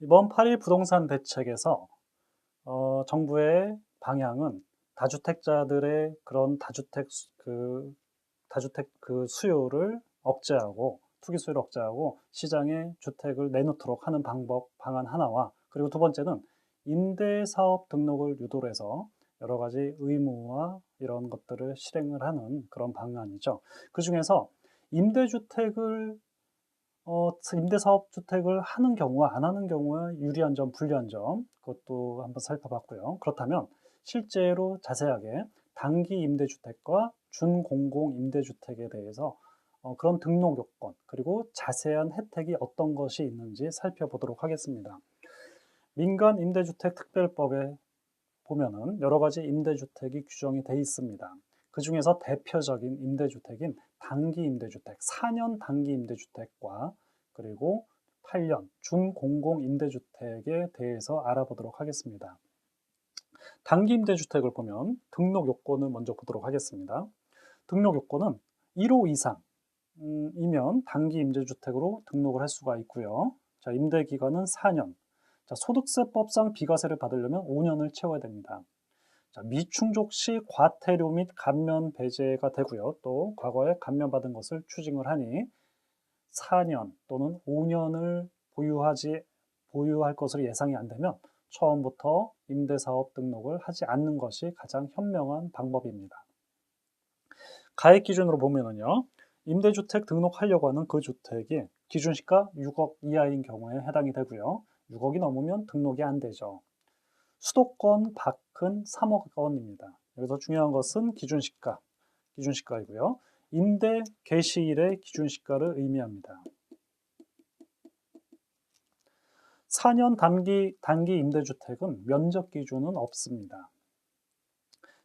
이번 8.1 부동산 대책에서 정부의 방향은 다주택자들의 그런 다주택 그 수요를 억제하고 투기 수요를 억제하고 시장에 주택을 내놓도록 하는 방안 하나와, 그리고 두 번째는 임대사업 등록을 유도로 해서 여러 가지 의무와 이런 것들을 실행을 하는 그런 방안이죠. 그중에서 임대주택을 임대사업주택을 하는 경우와 안 하는 경우의 유리한 점, 불리한 점, 그것도 한번 살펴봤고요. 그렇다면 실제로 자세하게 단기 임대주택과 준공공 임대주택에 대해서 그런 등록 요건, 그리고 자세한 혜택이 어떤 것이 있는지 살펴보도록 하겠습니다. 민간 임대주택 특별법에 보면은 여러 가지 임대주택이 규정이 되어 있습니다. 그 중에서 대표적인 임대주택인 단기 임대주택, 4년 단기 임대주택과 그리고 8년 준공공 임대주택에 대해서 알아보도록 하겠습니다. 단기 임대주택을 보면 등록 요건을 먼저 보도록 하겠습니다. 등록 요건은 1호 이상 이면 단기 임대주택으로 등록을 할 수가 있고요. 자, 임대 기간은 4년. 자, 소득세법상 비과세를 받으려면 5년을 채워야 됩니다. 자, 미충족 시 과태료 및 감면 배제가 되고요. 또 과거에 감면받은 것을 추징을 하니 4년 또는 5년을 보유할 것으로 예상이 안 되면 처음부터 임대사업 등록을 하지 않는 것이 가장 현명한 방법입니다. 가액 기준으로 보면은요, 임대주택 등록하려고 하는 그 주택이 기준시가 6억 이하인 경우에 해당이 되고요. 6억이 넘으면 등록이 안 되죠. 수도권 밖은 3억 원입니다. 여기서 중요한 것은 기준시가이고요. 임대 개시일의 기준시가를 의미합니다. 4년 단기 임대주택은 면적 기준은 없습니다.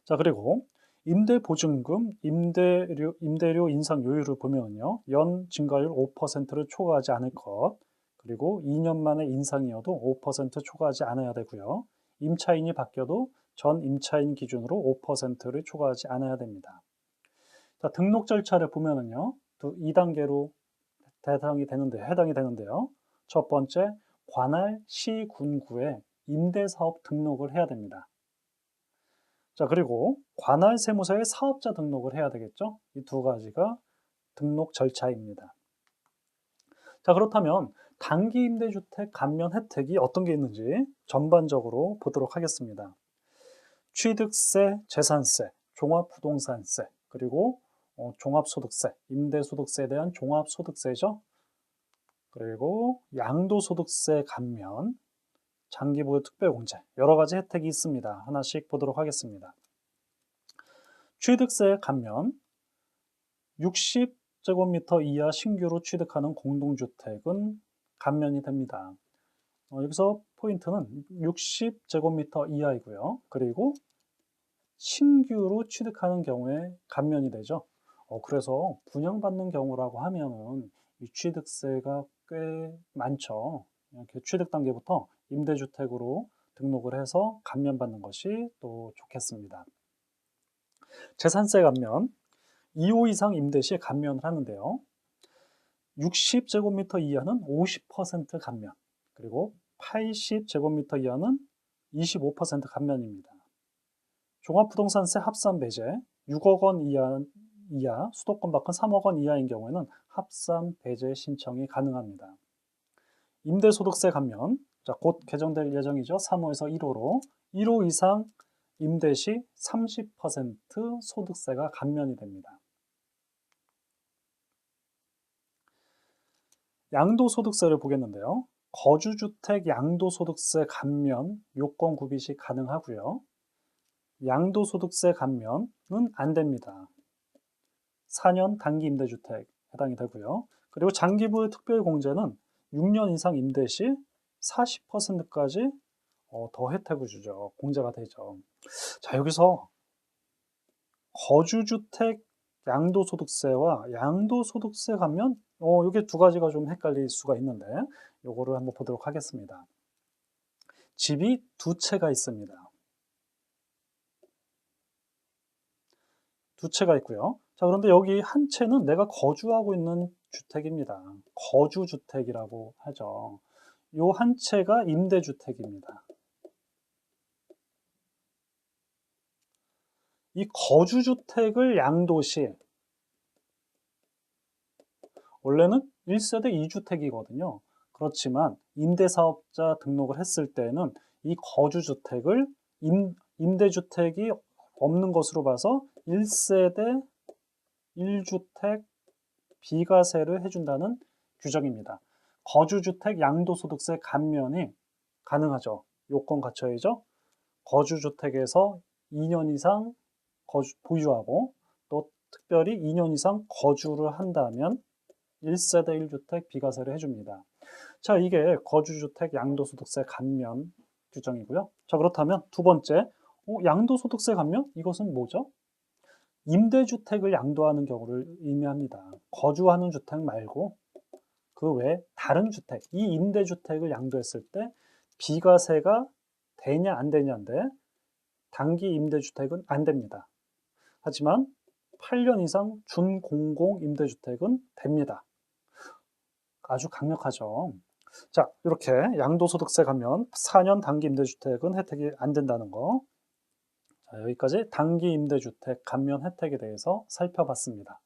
자, 그리고 임대보증금, 임대료 인상 요율을 보면요, 연 증가율 5%를 초과하지 않을 것, 그리고 2년 만에 인상이어도 5% 초과하지 않아야 되고요. 임차인이 바뀌어도 전 임차인 기준으로 5%를 초과하지 않아야 됩니다. 자, 등록 절차를 보면은요, 2단계로 해당이 되는데요. 첫 번째, 관할 시, 군구에 임대사업 등록을 해야 됩니다. 자, 그리고 관할 세무서에 사업자 등록을 해야 되겠죠? 이 두 가지가 등록 절차입니다. 자, 그렇다면 단기 임대주택 감면 혜택이 어떤 게 있는지 전반적으로 보도록 하겠습니다. 취득세, 재산세, 종합부동산세, 그리고 종합소득세, 임대소득세에 대한 종합소득세죠. 그리고 양도소득세 감면, 장기보유 특별공제, 여러 가지 혜택이 있습니다. 하나씩 보도록 하겠습니다. 취득세 감면, 60제곱미터 이하 신규로 취득하는 공동주택은 감면이 됩니다. 여기서 포인트는 60제곱미터 이하이고요. 그리고 신규로 취득하는 경우에 감면이 되죠. 그래서 분양받는 경우라고 하면은 이 취득세가 꽤 많죠. 이렇게 취득 단계부터 임대주택으로 등록을 해서 감면받는 것이 또 좋겠습니다. 재산세 감면, 2호 이상 임대 시 감면을 하는데요. 60제곱미터 이하는 50% 감면, 그리고 80제곱미터 이하는 25% 감면입니다. 종합부동산세 합산 배제, 6억 원 이하, 수도권 밖은 3억 원 이하인 경우에는 합산 배제 신청이 가능합니다. 임대소득세 감면, 자, 곧 개정될 예정이죠. 3호에서 1호로 1호 이상 임대 시 30% 소득세가 감면이 됩니다. 양도소득세를 보겠는데요. 거주주택 양도소득세 감면 요건 구비 시 가능하고요. 양도소득세 감면은 안 됩니다. 4년 단기 임대주택 해당이 되고요. 그리고 장기보유 특별공제는 6년 이상 임대 시 40%까지 더 혜택을 주죠. 공제가 되죠. 자, 여기서 거주주택 양도소득세와 양도소득세 감면, 이게 두 가지가 좀 헷갈릴 수가 있는데, 요거를 한번 보도록 하겠습니다. 집이 두 채가 있습니다. 두 채가 있고요. 자, 그런데 여기 한 채는 내가 거주하고 있는 주택입니다. 거주주택이라고 하죠. 요 한 채가 임대주택입니다. 이 거주주택을 양도시 원래는 1세대 2주택이거든요. 그렇지만 임대사업자 등록을 했을 때는 이 거주주택을 임대주택이 없는 것으로 봐서 1세대 1주택 비과세를 해준다는 규정입니다. 거주주택 양도소득세 감면이 가능하죠. 요건 갖춰야죠. 거주주택에서 2년 이상 보유하고 또 특별히 2년 이상 거주를 한다면 1세대 1주택 비과세를 해줍니다. 자, 이게 거주주택 양도소득세 감면 규정이고요. 자, 그렇다면 두 번째, 양도소득세 감면? 이것은 뭐죠? 임대주택을 양도하는 경우를 의미합니다. 거주하는 주택 말고 그 외에 다른 주택, 이 임대주택을 양도했을 때 비과세가 되냐 안 되냐인데 단기 임대주택은 안 됩니다. 하지만 8년 이상 준공공 임대주택은 됩니다. 아주 강력하죠. 자, 이렇게 양도소득세 감면 4년 단기 임대주택은 혜택이 안 된다는 거. 자, 여기까지 단기 임대주택 감면 혜택에 대해서 살펴봤습니다.